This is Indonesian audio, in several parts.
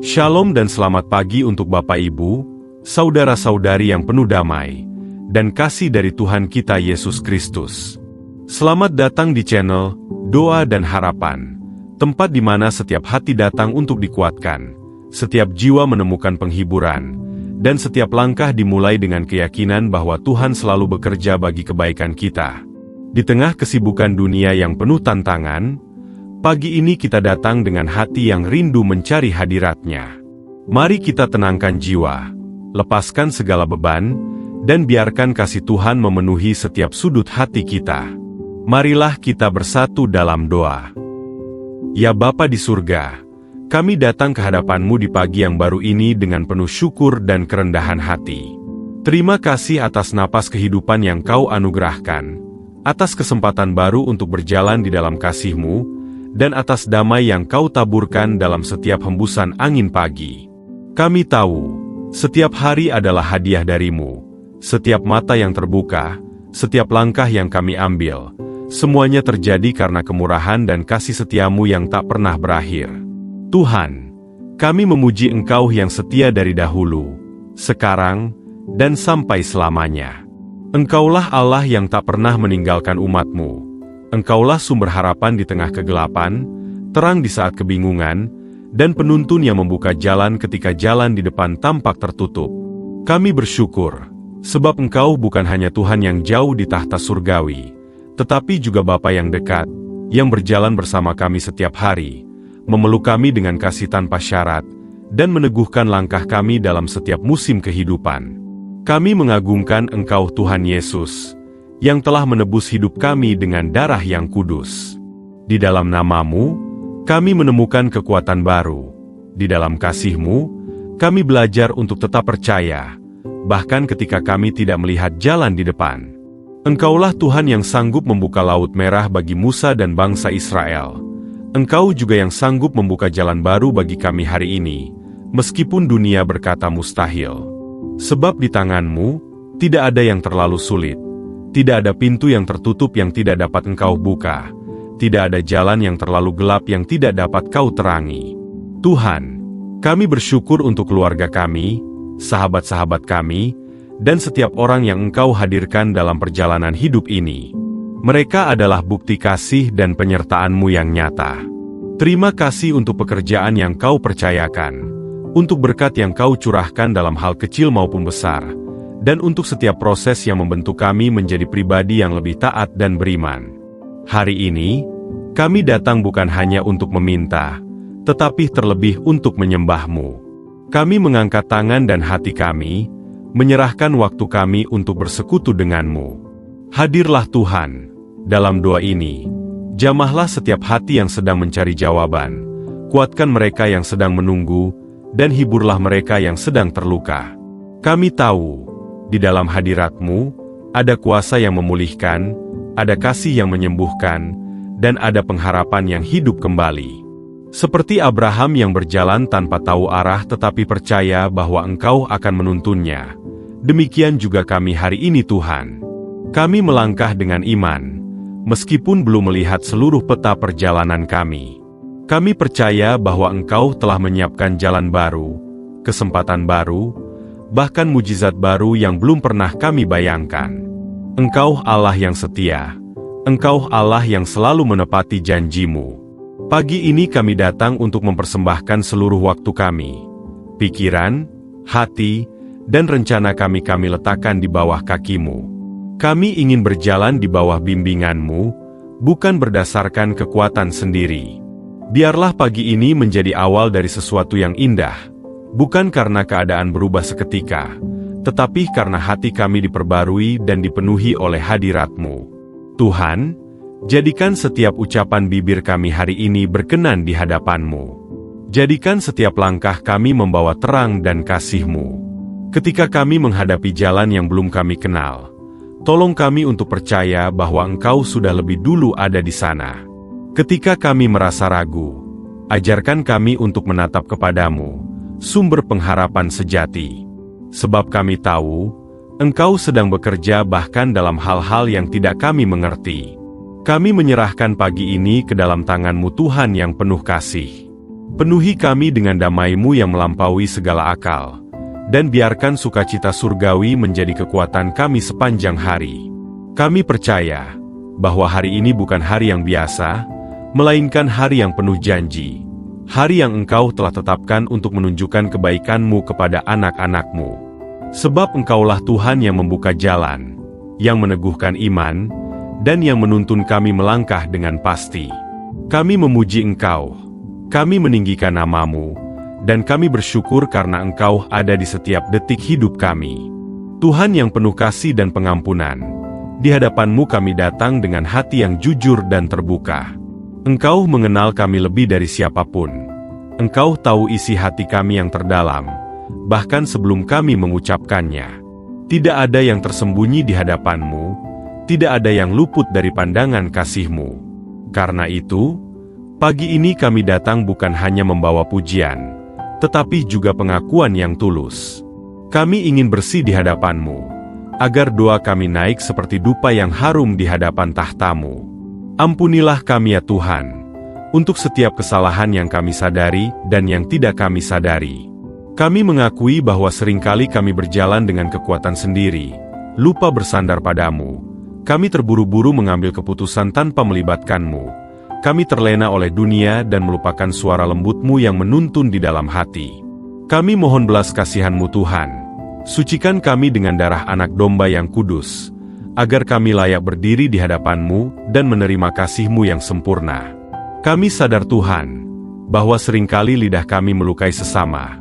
Shalom dan selamat pagi untuk Bapak Ibu, saudara-saudari yang penuh damai, dan kasih dari Tuhan kita Yesus Kristus. Selamat datang di channel Doa dan Harapan, tempat di mana setiap hati datang untuk dikuatkan, setiap jiwa menemukan penghiburan, dan setiap langkah dimulai dengan keyakinan bahwa Tuhan selalu bekerja bagi kebaikan kita. Di tengah kesibukan dunia yang penuh tantangan, pagi ini kita datang dengan hati yang rindu mencari hadirat-Nya. Mari kita tenangkan jiwa, lepaskan segala beban, dan biarkan kasih Tuhan memenuhi setiap sudut hati kita. Marilah kita bersatu dalam doa. Ya Bapa di surga, kami datang ke hadapan-Mu di pagi yang baru ini dengan penuh syukur dan kerendahan hati. Terima kasih atas napas kehidupan yang Kau anugerahkan, atas kesempatan baru untuk berjalan di dalam kasih-Mu, dan atas damai yang Kau taburkan dalam setiap hembusan angin pagi. Kami tahu, setiap hari adalah hadiah dari-Mu. Setiap mata yang terbuka, setiap langkah yang kami ambil, semuanya terjadi karena kemurahan dan kasih setia-Mu yang tak pernah berakhir. Tuhan, kami memuji Engkau yang setia dari dahulu, sekarang, dan sampai selamanya. Engkaulah Allah yang tak pernah meninggalkan umat-Mu. Engkaulah sumber harapan di tengah kegelapan, terang di saat kebingungan, dan penuntun yang membuka jalan ketika jalan di depan tampak tertutup. Kami bersyukur, sebab Engkau bukan hanya Tuhan yang jauh di tahta surgawi, tetapi juga Bapa yang dekat, yang berjalan bersama kami setiap hari, memeluk kami dengan kasih tanpa syarat, dan meneguhkan langkah kami dalam setiap musim kehidupan. Kami mengagungkan Engkau Tuhan Yesus, yang telah menebus hidup kami dengan darah yang kudus. Di dalam nama-Mu, kami menemukan kekuatan baru. Di dalam kasih-Mu, kami belajar untuk tetap percaya, bahkan ketika kami tidak melihat jalan di depan. Engkaulah Tuhan yang sanggup membuka Laut Merah bagi Musa dan bangsa Israel. Engkau juga yang sanggup membuka jalan baru bagi kami hari ini, meskipun dunia berkata mustahil. Sebab di tangan-Mu, tidak ada yang terlalu sulit. Tidak ada pintu yang tertutup yang tidak dapat Engkau buka. Tidak ada jalan yang terlalu gelap yang tidak dapat Kau terangi. Tuhan, kami bersyukur untuk keluarga kami, sahabat-sahabat kami, dan setiap orang yang Engkau hadirkan dalam perjalanan hidup ini. Mereka adalah bukti kasih dan penyertaan-Mu yang nyata. Terima kasih untuk pekerjaan yang Kau percayakan, untuk berkat yang Kau curahkan dalam hal kecil maupun besar, dan untuk setiap proses yang membentuk kami menjadi pribadi yang lebih taat dan beriman. Hari ini, kami datang bukan hanya untuk meminta, tetapi terlebih untuk menyembah-Mu. Kami mengangkat tangan dan hati kami, menyerahkan waktu kami untuk bersekutu dengan-Mu. Hadirlah Tuhan, dalam doa ini, jamahlah setiap hati yang sedang mencari jawaban, kuatkan mereka yang sedang menunggu, dan hiburlah mereka yang sedang terluka. Kami tahu, di dalam hadirat-Mu, ada kuasa yang memulihkan, ada kasih yang menyembuhkan, dan ada pengharapan yang hidup kembali. Seperti Abraham yang berjalan tanpa tahu arah tetapi percaya bahwa Engkau akan menuntunnya, demikian juga kami hari ini Tuhan. Kami melangkah dengan iman, meskipun belum melihat seluruh peta perjalanan kami. Kami percaya bahwa Engkau telah menyiapkan jalan baru, kesempatan baru, bahkan mujizat baru yang belum pernah kami bayangkan. Engkau Allah yang setia. Engkau Allah yang selalu menepati janji-Mu. Pagi ini kami datang untuk mempersembahkan seluruh waktu kami, pikiran, hati, dan rencana kami letakkan di bawah kaki-Mu. Kami ingin berjalan di bawah bimbingan-Mu, bukan berdasarkan kekuatan sendiri. Biarlah pagi ini menjadi awal dari sesuatu yang indah, bukan karena keadaan berubah seketika, tetapi karena hati kami diperbarui dan dipenuhi oleh hadirat-Mu. Tuhan, jadikan setiap ucapan bibir kami hari ini berkenan di hadapan-Mu. Jadikan setiap langkah kami membawa terang dan kasih-Mu. Ketika kami menghadapi jalan yang belum kami kenal, tolong kami untuk percaya bahwa Engkau sudah lebih dulu ada di sana. Ketika kami merasa ragu, ajarkan kami untuk menatap kepada-Mu, sumber pengharapan sejati. Sebab kami tahu, Engkau sedang bekerja bahkan dalam hal-hal yang tidak kami mengerti. Kami menyerahkan pagi ini ke dalam tangan-Mu Tuhan yang penuh kasih. Penuhi kami dengan damai-Mu yang melampaui segala akal, dan biarkan sukacita surgawi menjadi kekuatan kami sepanjang hari. Kami percaya bahwa hari ini bukan hari yang biasa, melainkan hari yang penuh janji. Hari yang Engkau telah tetapkan untuk menunjukkan kebaikan-Mu kepada anak-anak-Mu. Sebab Engkaulah Tuhan yang membuka jalan, yang meneguhkan iman, dan yang menuntun kami melangkah dengan pasti. Kami memuji Engkau, kami meninggikan nama-Mu, dan kami bersyukur karena Engkau ada di setiap detik hidup kami. Tuhan yang penuh kasih dan pengampunan, di hadapan-Mu kami datang dengan hati yang jujur dan terbuka. Engkau mengenal kami lebih dari siapapun. Engkau tahu isi hati kami yang terdalam, bahkan sebelum kami mengucapkannya. Tidak ada yang tersembunyi di hadapan-Mu, tidak ada yang luput dari pandangan kasih-Mu. Karena itu, pagi ini kami datang bukan hanya membawa pujian, tetapi juga pengakuan yang tulus. Kami ingin bersih di hadapan-Mu, agar doa kami naik seperti dupa yang harum di hadapan tahta-Mu. Ampunilah kami ya Tuhan, untuk setiap kesalahan yang kami sadari dan yang tidak kami sadari. Kami mengakui bahwa seringkali kami berjalan dengan kekuatan sendiri, lupa bersandar pada-Mu. Kami terburu-buru mengambil keputusan tanpa melibatkan-Mu. Kami terlena oleh dunia dan melupakan suara lembut-Mu yang menuntun di dalam hati. Kami mohon belas kasihan-Mu Tuhan. Sucikan kami dengan darah anak domba yang kudus, agar kami layak berdiri di hadapan-Mu dan menerima kasih-Mu yang sempurna. Kami sadar Tuhan, bahwa seringkali lidah kami melukai sesama,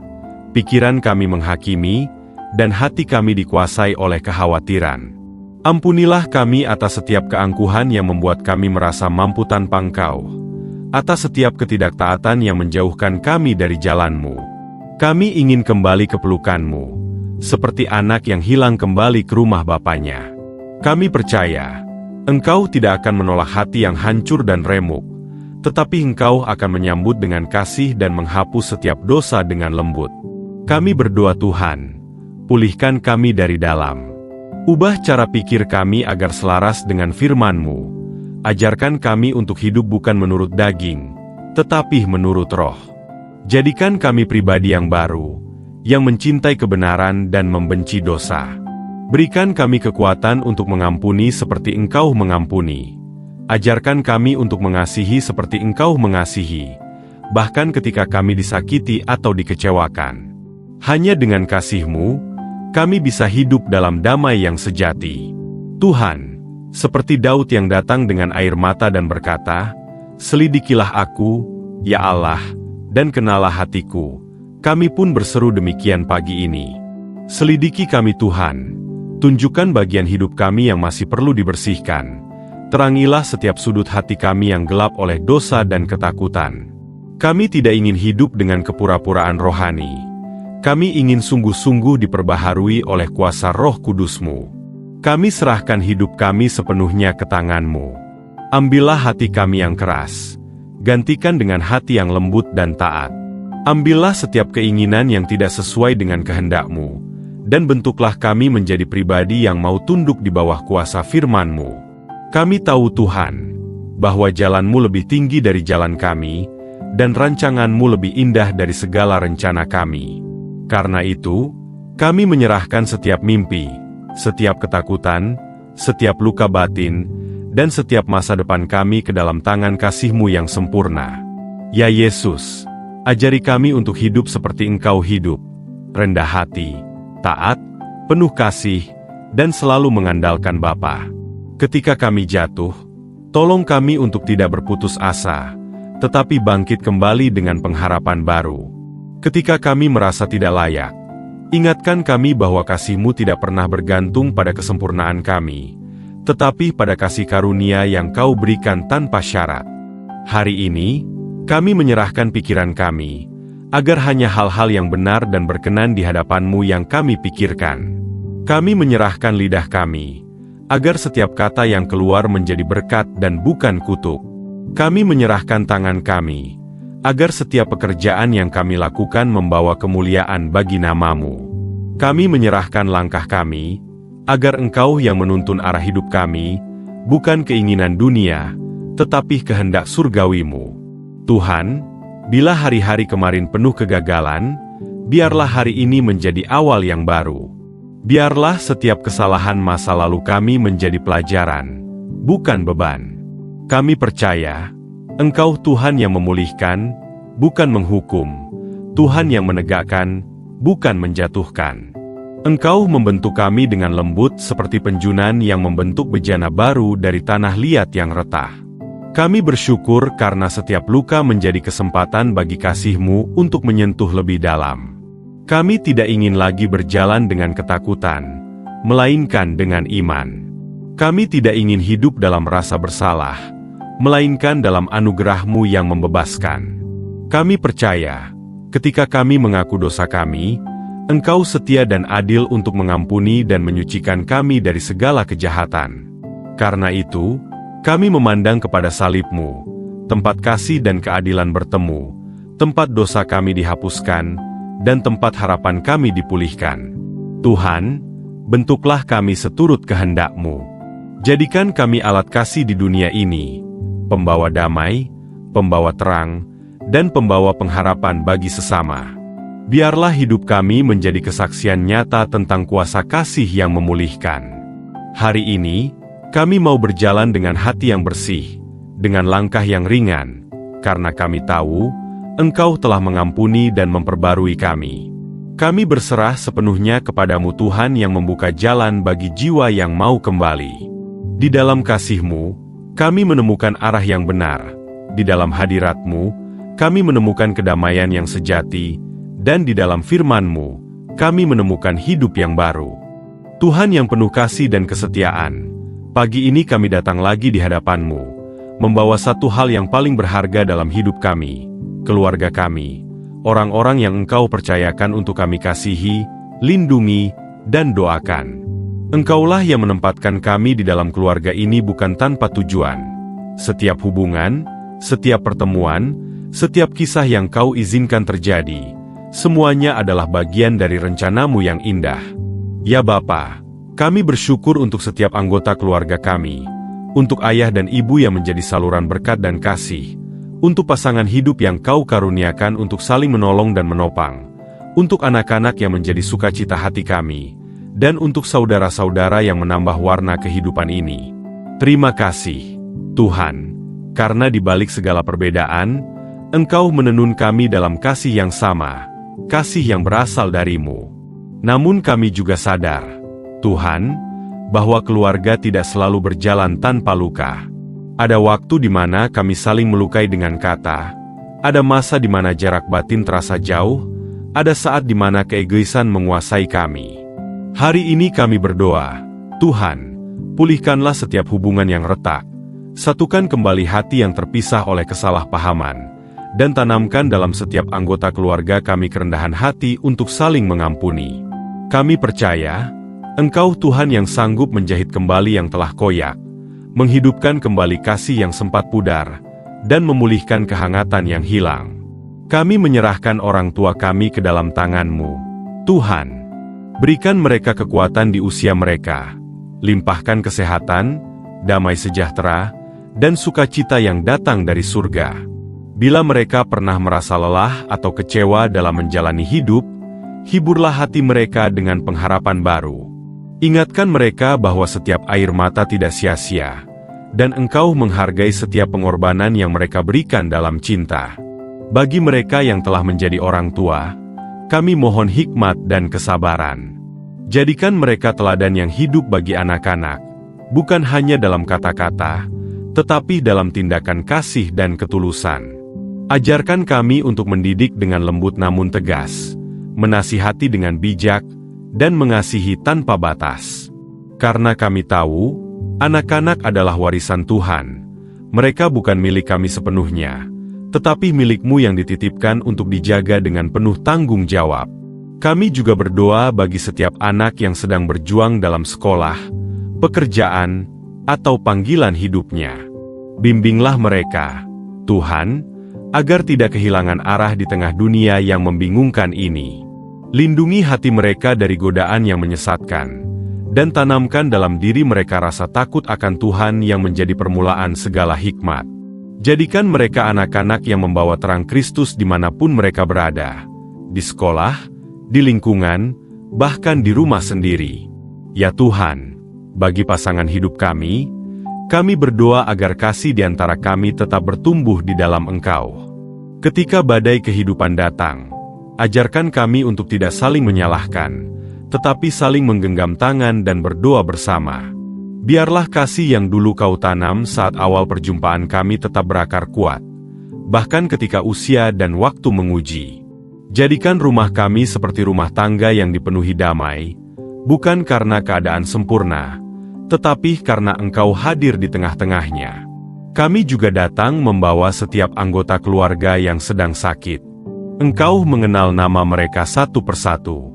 pikiran kami menghakimi, dan hati kami dikuasai oleh kekhawatiran. Ampunilah kami atas setiap keangkuhan yang membuat kami merasa mampu tanpa Engkau, atas setiap ketidaktaatan yang menjauhkan kami dari jalan-Mu. Kami ingin kembali ke pelukan-Mu, seperti anak yang hilang kembali ke rumah bapaknya. Kami percaya, Engkau tidak akan menolak hati yang hancur dan remuk, tetapi Engkau akan menyambut dengan kasih dan menghapus setiap dosa dengan lembut. Kami berdoa Tuhan, pulihkan kami dari dalam. Ubah cara pikir kami agar selaras dengan firman-Mu. Ajarkan kami untuk hidup bukan menurut daging, tetapi menurut roh. Jadikan kami pribadi yang baru, yang mencintai kebenaran dan membenci dosa. Berikan kami kekuatan untuk mengampuni seperti Engkau mengampuni. Ajarkan kami untuk mengasihi seperti Engkau mengasihi, bahkan ketika kami disakiti atau dikecewakan. Hanya dengan kasih-Mu, kami bisa hidup dalam damai yang sejati. Tuhan, seperti Daud yang datang dengan air mata dan berkata, "Selidikilah aku, ya Allah, dan kenalah hatiku." Kami pun berseru demikian pagi ini. Selidiki kami Tuhan. Tunjukkan bagian hidup kami yang masih perlu dibersihkan. Terangilah setiap sudut hati kami yang gelap oleh dosa dan ketakutan. Kami tidak ingin hidup dengan kepura-puraan rohani. Kami ingin sungguh-sungguh diperbaharui oleh kuasa Roh Kudus-Mu. Kami serahkan hidup kami sepenuhnya ke tangan-Mu. Ambillah hati kami yang keras. Gantikan dengan hati yang lembut dan taat. Ambillah setiap keinginan yang tidak sesuai dengan kehendak-Mu. Dan bentuklah kami menjadi pribadi yang mau tunduk di bawah kuasa firman-Mu. Kami tahu Tuhan, bahwa jalan-Mu lebih tinggi dari jalan kami, dan rancangan-Mu lebih indah dari segala rencana kami. Karena itu, kami menyerahkan setiap mimpi, setiap ketakutan, setiap luka batin, dan setiap masa depan kami ke dalam tangan kasih-Mu yang sempurna. Ya Yesus, ajari kami untuk hidup seperti Engkau hidup, rendah hati, taat, penuh kasih, dan selalu mengandalkan Bapa. Ketika kami jatuh, tolong kami untuk tidak berputus asa, tetapi bangkit kembali dengan pengharapan baru. Ketika kami merasa tidak layak, ingatkan kami bahwa kasih-Mu tidak pernah bergantung pada kesempurnaan kami, tetapi pada kasih karunia yang Kau berikan tanpa syarat. Hari ini, kami menyerahkan pikiran kami, agar hanya hal-hal yang benar dan berkenan di hadapan-Mu yang kami pikirkan. Kami menyerahkan lidah kami, agar setiap kata yang keluar menjadi berkat dan bukan kutuk. Kami menyerahkan tangan kami, agar setiap pekerjaan yang kami lakukan membawa kemuliaan bagi nama-Mu. Kami menyerahkan langkah kami, agar Engkau yang menuntun arah hidup kami, bukan keinginan dunia, tetapi kehendak surgawi-Mu. Tuhan, Bila hari-hari kemarin penuh kegagalan, biarlah hari ini menjadi awal yang baru. Biarlah setiap kesalahan masa lalu kami menjadi pelajaran, bukan beban. Kami percaya, Engkau Tuhan yang memulihkan, bukan menghukum, Tuhan yang menegakkan, bukan menjatuhkan. Engkau membentuk kami dengan lembut seperti penjunan yang membentuk bejana baru dari tanah liat yang retah. Kami bersyukur karena setiap luka menjadi kesempatan bagi kasih-Mu untuk menyentuh lebih dalam. Kami tidak ingin lagi berjalan dengan ketakutan, melainkan dengan iman. Kami tidak ingin hidup dalam rasa bersalah, melainkan dalam anugerah-Mu yang membebaskan. Kami percaya, ketika kami mengaku dosa kami, Engkau setia dan adil untuk mengampuni dan menyucikan kami dari segala kejahatan. Karena itu, kami memandang kepada salib-Mu, tempat kasih dan keadilan bertemu, tempat dosa kami dihapuskan, dan tempat harapan kami dipulihkan. Tuhan, bentuklah kami seturut kehendak-Mu. Jadikan kami alat kasih di dunia ini, pembawa damai, pembawa terang, dan pembawa pengharapan bagi sesama. Biarlah hidup kami menjadi kesaksian nyata tentang kuasa kasih yang memulihkan. Hari ini, kami mau berjalan dengan hati yang bersih, dengan langkah yang ringan, karena kami tahu, Engkau telah mengampuni dan memperbarui kami. Kami berserah sepenuhnya kepadamu Tuhan yang membuka jalan bagi jiwa yang mau kembali. Di dalam kasih-Mu, kami menemukan arah yang benar. Di dalam hadirat-Mu, kami menemukan kedamaian yang sejati, dan di dalam firman-Mu, kami menemukan hidup yang baru. Tuhan yang penuh kasih dan kesetiaan, pagi ini kami datang lagi di hadapan-Mu, membawa satu hal yang paling berharga dalam hidup kami, keluarga kami, orang-orang yang Engkau percayakan untuk kami kasihi, lindungi, dan doakan. Engkaulah yang menempatkan kami di dalam keluarga ini bukan tanpa tujuan. Setiap hubungan, setiap pertemuan, setiap kisah yang Kau izinkan terjadi, semuanya adalah bagian dari rencana-Mu yang indah. Ya Bapa, kami bersyukur untuk setiap anggota keluarga kami, untuk ayah dan ibu yang menjadi saluran berkat dan kasih, untuk pasangan hidup yang Kau karuniakan untuk saling menolong dan menopang, untuk anak-anak yang menjadi sukacita hati kami, dan untuk saudara-saudara yang menambah warna kehidupan ini. Terima kasih, Tuhan, karena di balik segala perbedaan, Engkau menenun kami dalam kasih yang sama, kasih yang berasal dari-Mu. Namun kami juga sadar, Tuhan, bahwa keluarga tidak selalu berjalan tanpa luka. Ada waktu di mana kami saling melukai dengan kata, ada masa di mana jarak batin terasa jauh, ada saat di mana keegoisan menguasai kami. Hari ini kami berdoa, Tuhan, pulihkanlah setiap hubungan yang retak, satukan kembali hati yang terpisah oleh kesalahpahaman, dan tanamkan dalam setiap anggota keluarga kami kerendahan hati untuk saling mengampuni. Kami percaya, Engkau Tuhan yang sanggup menjahit kembali yang telah koyak, menghidupkan kembali kasih yang sempat pudar, dan memulihkan kehangatan yang hilang. Kami menyerahkan orang tua kami ke dalam tangan-Mu. Tuhan, berikan mereka kekuatan di usia mereka, limpahkan kesehatan, damai sejahtera, dan sukacita yang datang dari surga. Bila mereka pernah merasa lelah atau kecewa dalam menjalani hidup, hiburlah hati mereka dengan pengharapan baru. Ingatkan mereka bahwa setiap air mata tidak sia-sia, dan Engkau menghargai setiap pengorbanan yang mereka berikan dalam cinta. Bagi mereka yang telah menjadi orang tua, kami mohon hikmat dan kesabaran. Jadikan mereka teladan yang hidup bagi anak-anak, bukan hanya dalam kata-kata, tetapi dalam tindakan kasih dan ketulusan. Ajarkan kami untuk mendidik dengan lembut namun tegas, menasihati dengan bijak, dan mengasihi tanpa batas. Karena kami tahu, anak-anak adalah warisan Tuhan. Mereka bukan milik kami sepenuhnya, tetapi milik-Mu yang dititipkan untuk dijaga dengan penuh tanggung jawab. Kami juga berdoa bagi setiap anak yang sedang berjuang dalam sekolah, pekerjaan, atau panggilan hidupnya. Bimbinglah mereka, Tuhan, agar tidak kehilangan arah di tengah dunia yang membingungkan ini. Lindungi hati mereka dari godaan yang menyesatkan, dan tanamkan dalam diri mereka rasa takut akan Tuhan yang menjadi permulaan segala hikmat. Jadikan mereka anak-anak yang membawa terang Kristus dimanapun mereka berada, di sekolah, di lingkungan, bahkan di rumah sendiri. Ya Tuhan, bagi pasangan hidup kami berdoa agar kasih di antara kami tetap bertumbuh di dalam Engkau. Ketika badai kehidupan datang, ajarkan kami untuk tidak saling menyalahkan, tetapi saling menggenggam tangan dan berdoa bersama. Biarlah kasih yang dulu Kau tanam saat awal perjumpaan kami tetap berakar kuat, bahkan ketika usia dan waktu menguji. Jadikan rumah kami seperti rumah tangga yang dipenuhi damai, bukan karena keadaan sempurna, tetapi karena Engkau hadir di tengah-tengahnya. Kami juga datang membawa setiap anggota keluarga yang sedang sakit. Engkau mengenal nama mereka satu persatu.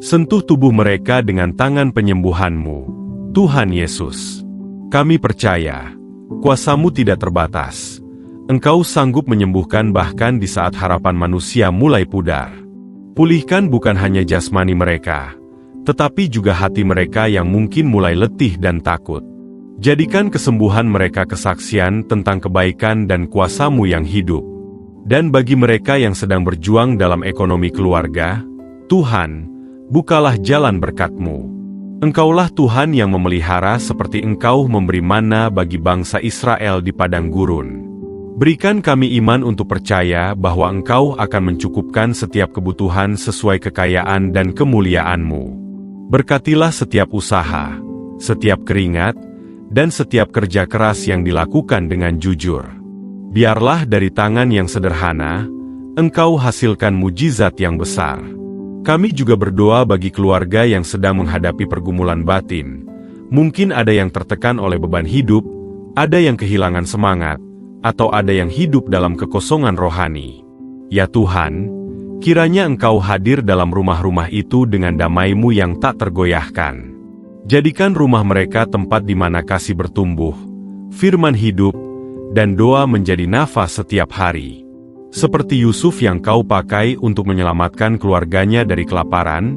Sentuh tubuh mereka dengan tangan penyembuhan-Mu, Tuhan Yesus. Kami percaya, kuasa-Mu tidak terbatas. Engkau sanggup menyembuhkan bahkan di saat harapan manusia mulai pudar. Pulihkan bukan hanya jasmani mereka, tetapi juga hati mereka yang mungkin mulai letih dan takut. Jadikan kesembuhan mereka kesaksian tentang kebaikan dan kuasa-Mu yang hidup. Dan bagi mereka yang sedang berjuang dalam ekonomi keluarga, Tuhan, bukalah jalan berkat-Mu. Engkaulah Tuhan yang memelihara seperti Engkau memberi mana bagi bangsa Israel di padang gurun. Berikan kami iman untuk percaya bahwa Engkau akan mencukupkan setiap kebutuhan sesuai kekayaan dan kemuliaan-Mu. Berkatilah setiap usaha, setiap keringat, dan setiap kerja keras yang dilakukan dengan jujur. Biarlah dari tangan yang sederhana, Engkau hasilkan mujizat yang besar. Kami juga berdoa bagi keluarga yang sedang menghadapi pergumulan batin. Mungkin ada yang tertekan oleh beban hidup, ada yang kehilangan semangat, atau ada yang hidup dalam kekosongan rohani. Ya Tuhan, kiranya Engkau hadir dalam rumah-rumah itu dengan damai-Mu yang tak tergoyahkan. Jadikan rumah mereka tempat di mana kasih bertumbuh, firman hidup, dan doa menjadi nafas setiap hari. Seperti Yusuf yang Kau pakai untuk menyelamatkan keluarganya dari kelaparan,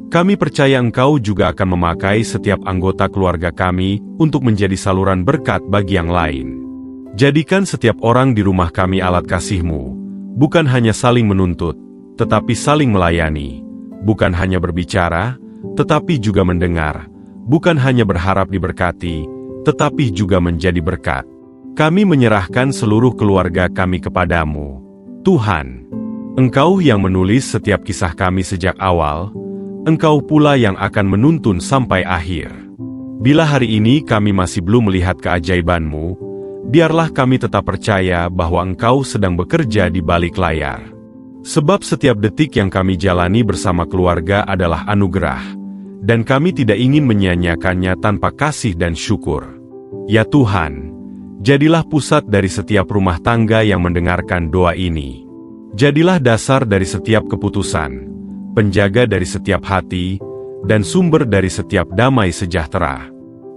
kami percaya Engkau juga akan memakai setiap anggota keluarga kami untuk menjadi saluran berkat bagi yang lain. Jadikan setiap orang di rumah kami alat kasih-Mu, bukan hanya saling menuntut, tetapi saling melayani, bukan hanya berbicara, tetapi juga mendengar, bukan hanya berharap diberkati, tetapi juga menjadi berkat. Kami menyerahkan seluruh keluarga kami kepadamu. Tuhan, Engkau yang menulis setiap kisah kami sejak awal, Engkau pula yang akan menuntun sampai akhir. Bila hari ini kami masih belum melihat keajaiban-Mu, biarlah kami tetap percaya bahwa Engkau sedang bekerja di balik layar. Sebab setiap detik yang kami jalani bersama keluarga adalah anugerah, dan kami tidak ingin menyia-nyiakannya tanpa kasih dan syukur. Ya Tuhan, jadilah pusat dari setiap rumah tangga yang mendengarkan doa ini. Jadilah dasar dari setiap keputusan, penjaga dari setiap hati, dan sumber dari setiap damai sejahtera.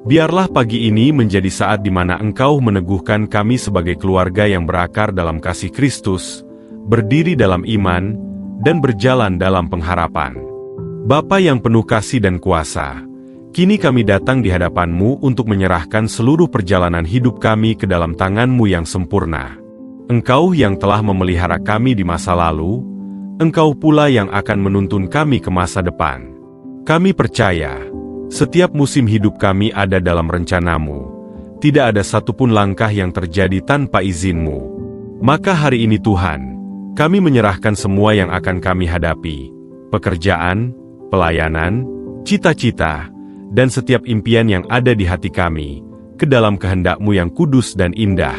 Biarlah pagi ini menjadi saat di mana Engkau meneguhkan kami sebagai keluarga yang berakar dalam kasih Kristus, berdiri dalam iman, dan berjalan dalam pengharapan. Bapa yang penuh kasih dan kuasa, kini kami datang di hadapan-Mu untuk menyerahkan seluruh perjalanan hidup kami ke dalam tangan-Mu yang sempurna. Engkau yang telah memelihara kami di masa lalu, Engkau pula yang akan menuntun kami ke masa depan. Kami percaya, setiap musim hidup kami ada dalam rencana-Mu. Tidak ada satupun langkah yang terjadi tanpa izin-Mu. Maka hari ini Tuhan, kami menyerahkan semua yang akan kami hadapi, pekerjaan, pelayanan, cita-cita, dan setiap impian yang ada di hati kami, ke dalam kehendak-Mu yang kudus dan indah.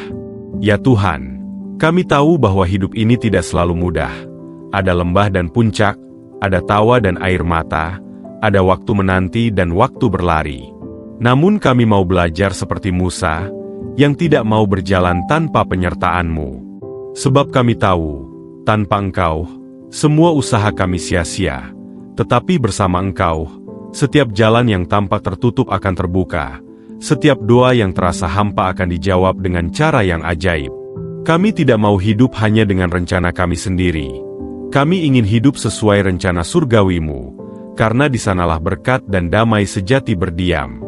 Ya Tuhan, kami tahu bahwa hidup ini tidak selalu mudah. Ada lembah dan puncak, ada tawa dan air mata, ada waktu menanti dan waktu berlari. Namun kami mau belajar seperti Musa, yang tidak mau berjalan tanpa penyertaan-Mu. Sebab kami tahu, tanpa Engkau, semua usaha kami sia-sia. Tetapi bersama Engkau, setiap jalan yang tampak tertutup akan terbuka, setiap doa yang terasa hampa akan dijawab dengan cara yang ajaib. Kami tidak mau hidup hanya dengan rencana kami sendiri. Kami ingin hidup sesuai rencana surgawi-Mu, karena di sanalah berkat dan damai sejati berdiam.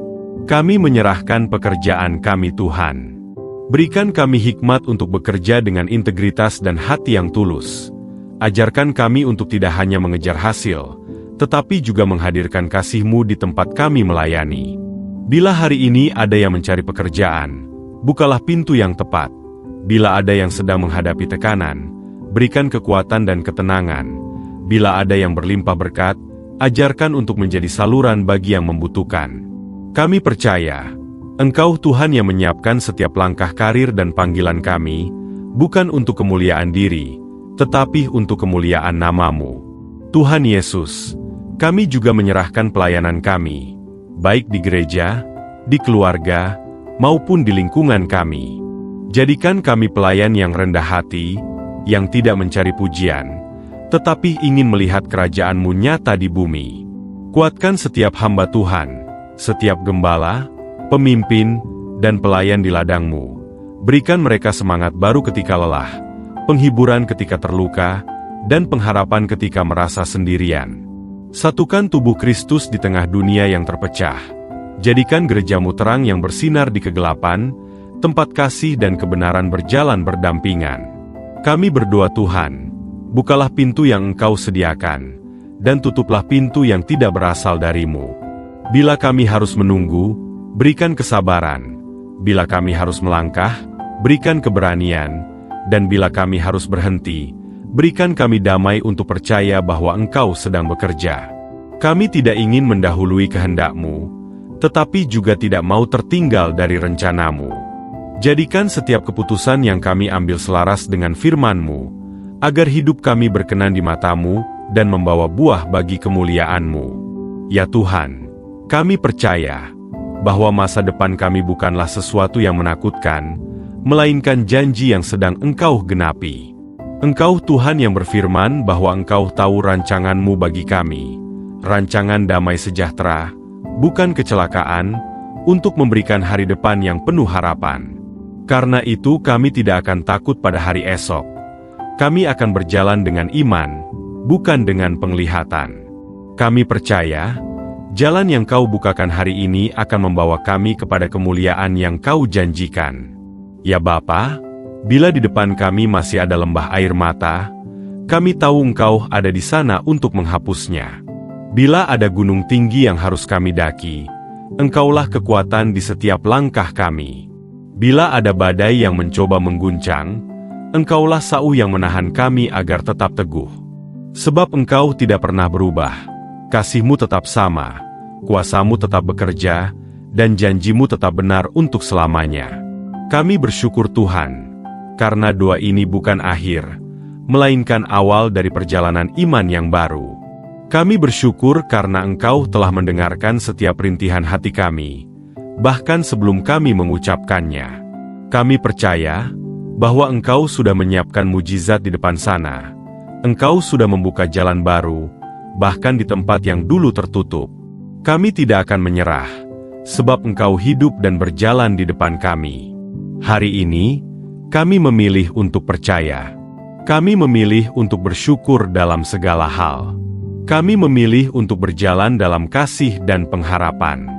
Kami menyerahkan pekerjaan kami Tuhan. Berikan kami hikmat untuk bekerja dengan integritas dan hati yang tulus. Ajarkan kami untuk tidak hanya mengejar hasil, tetapi juga menghadirkan kasih-Mu di tempat kami melayani. Bila hari ini ada yang mencari pekerjaan, bukalah pintu yang tepat. Bila ada yang sedang menghadapi tekanan, berikan kekuatan dan ketenangan. Bila ada yang berlimpah berkat, ajarkan untuk menjadi saluran bagi yang membutuhkan. Kami percaya, Engkau Tuhan yang menyiapkan setiap langkah karir dan panggilan kami, bukan untuk kemuliaan diri, tetapi untuk kemuliaan nama-Mu. Tuhan Yesus, kami juga menyerahkan pelayanan kami, baik di gereja, di keluarga, maupun di lingkungan kami. Jadikan kami pelayan yang rendah hati, yang tidak mencari pujian, tetapi ingin melihat kerajaan-Mu nyata di bumi. Kuatkan setiap hamba Tuhan, setiap gembala, pemimpin, dan pelayan di ladang-Mu. Berikan mereka semangat baru ketika lelah, penghiburan ketika terluka, dan pengharapan ketika merasa sendirian. Satukan tubuh Kristus di tengah dunia yang terpecah. Jadikan gereja-Mu terang yang bersinar di kegelapan, tempat kasih dan kebenaran berjalan berdampingan. Kami berdoa Tuhan, bukalah pintu yang Engkau sediakan, dan tutuplah pintu yang tidak berasal dari-Mu. Bila kami harus menunggu, berikan kesabaran. Bila kami harus melangkah, berikan keberanian. Dan bila kami harus berhenti, berikan kami damai untuk percaya bahwa Engkau sedang bekerja. Kami tidak ingin mendahului kehendak-Mu, tetapi juga tidak mau tertinggal dari rencana-Mu. Jadikan setiap keputusan yang kami ambil selaras dengan firman-Mu, agar hidup kami berkenan di mata-Mu dan membawa buah bagi kemuliaan-Mu. Ya Tuhan, kami percaya bahwa masa depan kami bukanlah sesuatu yang menakutkan, melainkan janji yang sedang Engkau genapi. Engkau Tuhan yang berfirman bahwa Engkau tahu rancangan-Mu bagi kami, rancangan damai sejahtera, bukan kecelakaan, untuk memberikan hari depan yang penuh harapan. Karena itu kami tidak akan takut pada hari esok. Kami akan berjalan dengan iman, bukan dengan penglihatan. Kami percaya, jalan yang Kau bukakan hari ini akan membawa kami kepada kemuliaan yang Kau janjikan. Ya Bapa, bila di depan kami masih ada lembah air mata, kami tahu Engkau ada di sana untuk menghapusnya. Bila ada gunung tinggi yang harus kami daki, Engkaulah kekuatan di setiap langkah kami. Bila ada badai yang mencoba mengguncang, Engkaulah sauh yang menahan kami agar tetap teguh. Sebab Engkau tidak pernah berubah, kasih-Mu tetap sama, kuasa-Mu tetap bekerja, dan janji-Mu tetap benar untuk selamanya. Kami bersyukur Tuhan, karena doa ini bukan akhir, melainkan awal dari perjalanan iman yang baru. Kami bersyukur karena Engkau telah mendengarkan setiap rintihan hati kami, bahkan sebelum kami mengucapkannya. Kami percaya bahwa Engkau sudah menyiapkan mujizat di depan sana. Engkau sudah membuka jalan baru, bahkan di tempat yang dulu tertutup. Kami tidak akan menyerah, sebab Engkau hidup dan berjalan di depan kami. Hari ini, kami memilih untuk percaya. Kami memilih untuk bersyukur dalam segala hal. Kami memilih untuk berjalan dalam kasih dan pengharapan.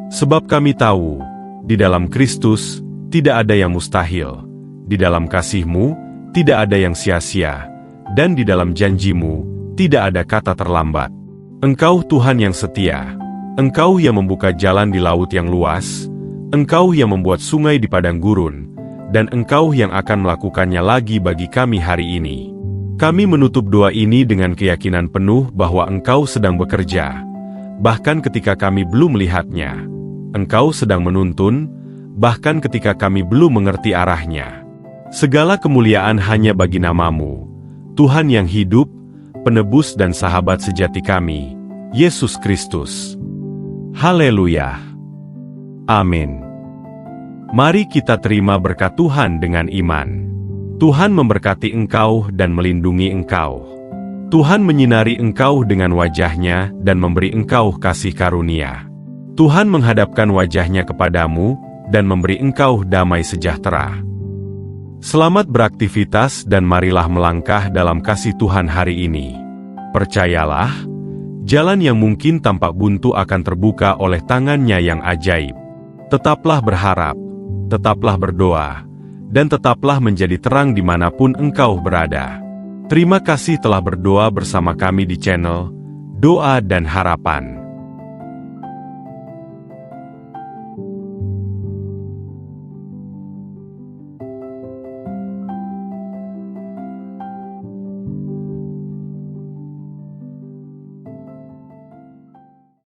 Sebab kami tahu, di dalam Kristus, tidak ada yang mustahil. Di dalam kasih-Mu, tidak ada yang sia-sia. Dan di dalam janji-Mu, tidak ada kata terlambat. Engkau Tuhan yang setia. Engkau yang membuka jalan di laut yang luas. Engkau yang membuat sungai di padang gurun, dan Engkau yang akan melakukannya lagi bagi kami hari ini. Kami menutup doa ini dengan keyakinan penuh bahwa Engkau sedang bekerja, bahkan ketika kami belum melihatnya. Engkau sedang menuntun, bahkan ketika kami belum mengerti arahnya. Segala kemuliaan hanya bagi nama-Mu, Tuhan yang hidup, penebus dan sahabat sejati kami, Yesus Kristus. Haleluya. Amin. Mari kita terima berkat Tuhan dengan iman. Tuhan memberkati engkau dan melindungi engkau. Tuhan menyinari engkau dengan wajah-Nya dan memberi engkau kasih karunia. Tuhan menghadapkan wajah-Nya kepadamu dan memberi engkau damai sejahtera. Selamat beraktivitas dan marilah melangkah dalam kasih Tuhan hari ini. Percayalah, jalan yang mungkin tampak buntu akan terbuka oleh tangan-Nya yang ajaib. Tetaplah berharap, tetaplah berdoa, dan tetaplah menjadi terang dimanapun engkau berada. Terima kasih telah berdoa bersama kami di channel Doa dan Harapan.